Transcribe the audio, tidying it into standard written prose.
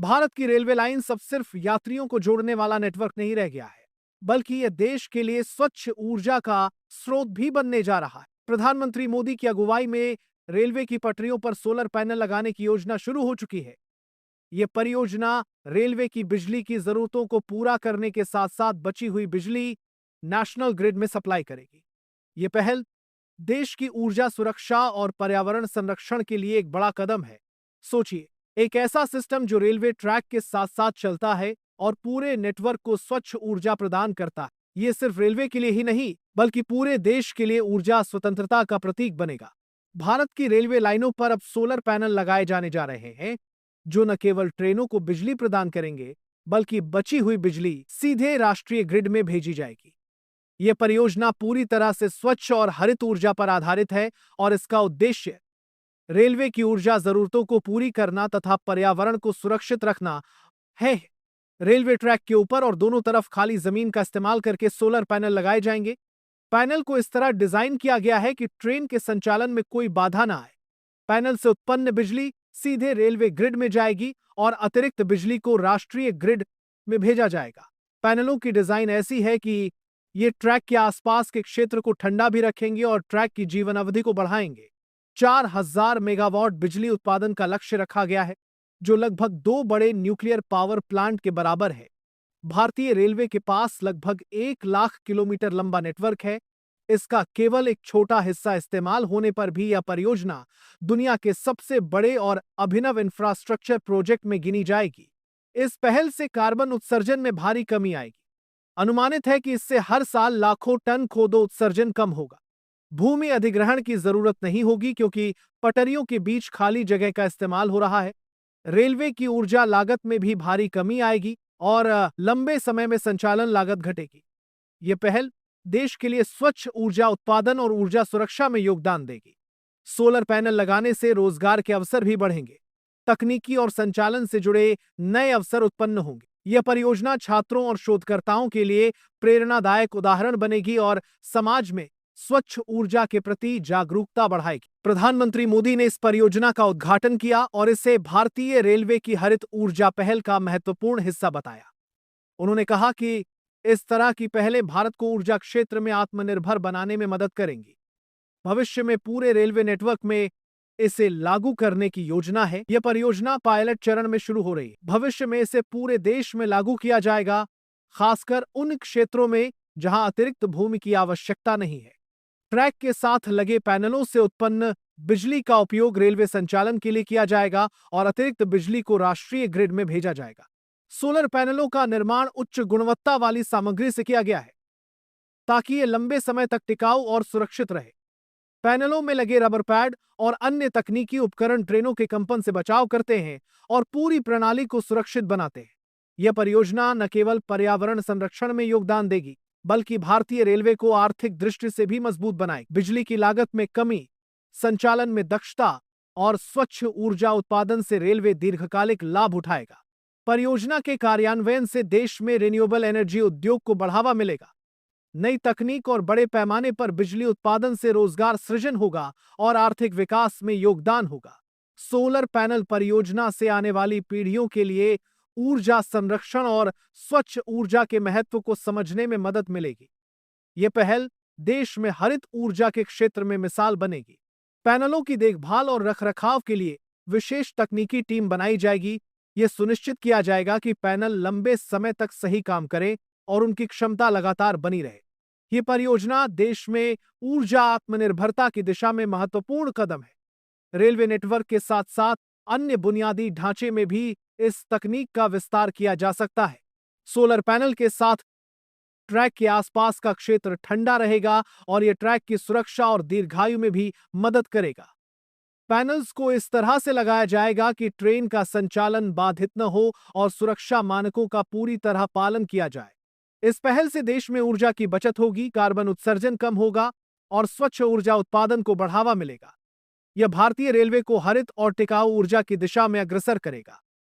भारत की railway line अब सिर्फ यात्रियों को जोड़ने वाला नेटवर्क नहीं रह गया है, बल्कि यह देश के लिए स्वच्छ ऊर्जा का स्रोत भी बनने जा रहा है। प्रधानमंत्री मोदी की अगुवाई में रेलवे की पटरियों पर सोलर पैनल लगाने की योजना शुरू हो चुकी है। यह परियोजना रेलवे की बिजली की जरूरतों को पूरा करने के साथ साथ बची हुई बिजली नेशनल ग्रिड में सप्लाई करेगी। यह पहल देश की ऊर्जा सुरक्षा और पर्यावरण संरक्षण के लिए एक बड़ा कदम है। सोचिए, एक ऐसा सिस्टम जो रेलवे ट्रैक के साथ साथ चलता है और पूरे नेटवर्क को स्वच्छ ऊर्जा प्रदान करता है। ये सिर्फ रेलवे के लिए ही नहीं, बल्कि पूरे देश के लिए ऊर्जा स्वतंत्रता का प्रतीक बनेगा। भारत की रेलवे लाइनों पर अब सोलर पैनल लगाए जाने जा रहे हैं, जो न केवल ट्रेनों को बिजली प्रदान करेंगे, बल्कि बची हुई बिजली सीधे राष्ट्रीय ग्रिड में भेजी जाएगी। यह परियोजना पूरी तरह से स्वच्छ और हरित ऊर्जा पर आधारित है और इसका उद्देश्य रेलवे की ऊर्जा जरूरतों को पूरी करना तथा पर्यावरण को सुरक्षित रखना है। रेलवे ट्रैक के ऊपर और दोनों तरफ खाली जमीन का इस्तेमाल करके सोलर पैनल लगाए जाएंगे। पैनल को इस तरह डिजाइन किया गया है कि ट्रेन के संचालन में कोई बाधा ना आए। पैनल से उत्पन्न बिजली सीधे रेलवे ग्रिड में जाएगी और अतिरिक्त बिजली को राष्ट्रीय ग्रिड में भेजा जाएगा। पैनलों की डिजाइन ऐसी है कि ये ट्रैक के आसपास के क्षेत्र को ठंडा भी रखेंगे और ट्रैक की जीवन अवधि को बढ़ाएंगे। 4000 मेगावाट बिजली उत्पादन का लक्ष्य रखा गया है, जो लगभग 2 बड़े न्यूक्लियर पावर प्लांट के बराबर है। भारतीय रेलवे के पास लगभग 1 लाख किलोमीटर लंबा नेटवर्क है। इसका केवल एक छोटा हिस्सा इस्तेमाल होने पर भी यह परियोजना दुनिया के सबसे बड़े और अभिनव इंफ्रास्ट्रक्चर प्रोजेक्ट में गिनी जाएगी। इस पहल से कार्बन उत्सर्जन में भारी कमी आएगी। अनुमानित है कि इससे हर साल लाखों टन कोदो उत्सर्जन कम होगा। भूमि अधिग्रहण की जरूरत नहीं होगी क्योंकि पटरियों के बीच खाली जगह का इस्तेमाल हो रहा है। रेलवे की ऊर्जा लागत में भी भारी कमी आएगी और लंबे समय में संचालन लागत घटेगी। यह पहल देश के लिए स्वच्छ ऊर्जा उत्पादन और ऊर्जा सुरक्षा में योगदान देगी। सोलर पैनल लगाने से रोजगार के अवसर भी बढ़ेंगे। तकनीकी और संचालन से जुड़े नए अवसर उत्पन्न होंगे। यह परियोजना छात्रों और शोधकर्ताओं के लिए प्रेरणादायक उदाहरण बनेगी और समाज में स्वच्छ ऊर्जा के प्रति जागरूकता बढ़ाएगी। प्रधानमंत्री मोदी ने इस परियोजना का उद्घाटन किया और इसे भारतीय रेलवे की हरित ऊर्जा पहल का महत्वपूर्ण हिस्सा बताया। उन्होंने कहा कि इस तरह की पहलें भारत को ऊर्जा क्षेत्र में आत्मनिर्भर बनाने में मदद करेंगी। भविष्य में पूरे रेलवे नेटवर्क में इसे लागू करने की योजना है। यह परियोजना पायलट चरण में शुरू हो रही है। भविष्य में इसे पूरे देश में लागू किया जाएगा, खासकर उन क्षेत्रों में जहां अतिरिक्त भूमि की आवश्यकता नहीं है। ट्रैक के साथ लगे पैनलों से उत्पन्न बिजली का उपयोग रेलवे संचालन के लिए किया जाएगा और अतिरिक्त बिजली को राष्ट्रीय ग्रिड में भेजा जाएगा। सोलर पैनलों का निर्माण उच्च गुणवत्ता वाली सामग्री से किया गया है ताकि ये लंबे समय तक टिकाऊ और सुरक्षित रहे। पैनलों में लगे रबर पैड और अन्य तकनीकी उपकरण ट्रेनों के कंपन से बचाव करते हैं और पूरी प्रणाली को सुरक्षित बनाते हैं। यह परियोजना न केवल पर्यावरण संरक्षण में योगदान देगी, बल्कि भारतीय रेलवे को आर्थिक दृष्टि से भी मजबूत बनाएगी। बिजली की लागत में कमी, संचालन में दक्षता और स्वच्छ ऊर्जा उत्पादन से रेलवे दीर्घकालिक लाभ उठाएगा। परियोजना के कार्यान्वयन से देश में रिन्यूएबल एनर्जी उद्योग को बढ़ावा मिलेगा। नई तकनीक और बड़े पैमाने पर बिजली उत्पादन से रोजगार सृजन होगा और आर्थिक विकास में योगदान होगा। सोलर पैनल परियोजना से आने वाली पीढ़ियों के लिए ऊर्जा संरक्षण और स्वच्छ ऊर्जा के महत्व को समझने में मदद मिलेगी। यह पहल देश में हरित ऊर्जा के क्षेत्र में मिसाल बनेगी। पैनलों की देखभाल और रखरखाव के लिए विशेष तकनीकी टीम बनाई जाएगी। यह सुनिश्चित किया जाएगा कि पैनल लंबे समय तक सही काम करें और उनकी क्षमता लगातार बनी रहे। यह परियोजना देश में ऊर्जा आत्मनिर्भरता की दिशा में महत्वपूर्ण कदम है। रेलवे नेटवर्क के साथ साथ अन्य बुनियादी ढांचे में भी इस तकनीक का विस्तार किया जा सकता है। सोलर पैनल के साथ ट्रैक के आसपास का क्षेत्र ठंडा रहेगा और यह ट्रैक की सुरक्षा और दीर्घायु में भी मदद करेगा। पैनल्स को इस तरह से लगाया जाएगा कि ट्रेन का संचालन बाधित न हो और सुरक्षा मानकों का पूरी तरह पालन किया जाए। इस पहल से देश में ऊर्जा की बचत होगी, कार्बन उत्सर्जन कम होगा और स्वच्छ ऊर्जा उत्पादन को बढ़ावा मिलेगा। यह भारतीय रेलवे को हरित और टिकाऊ ऊर्जा की दिशा में अग्रसर करेगा।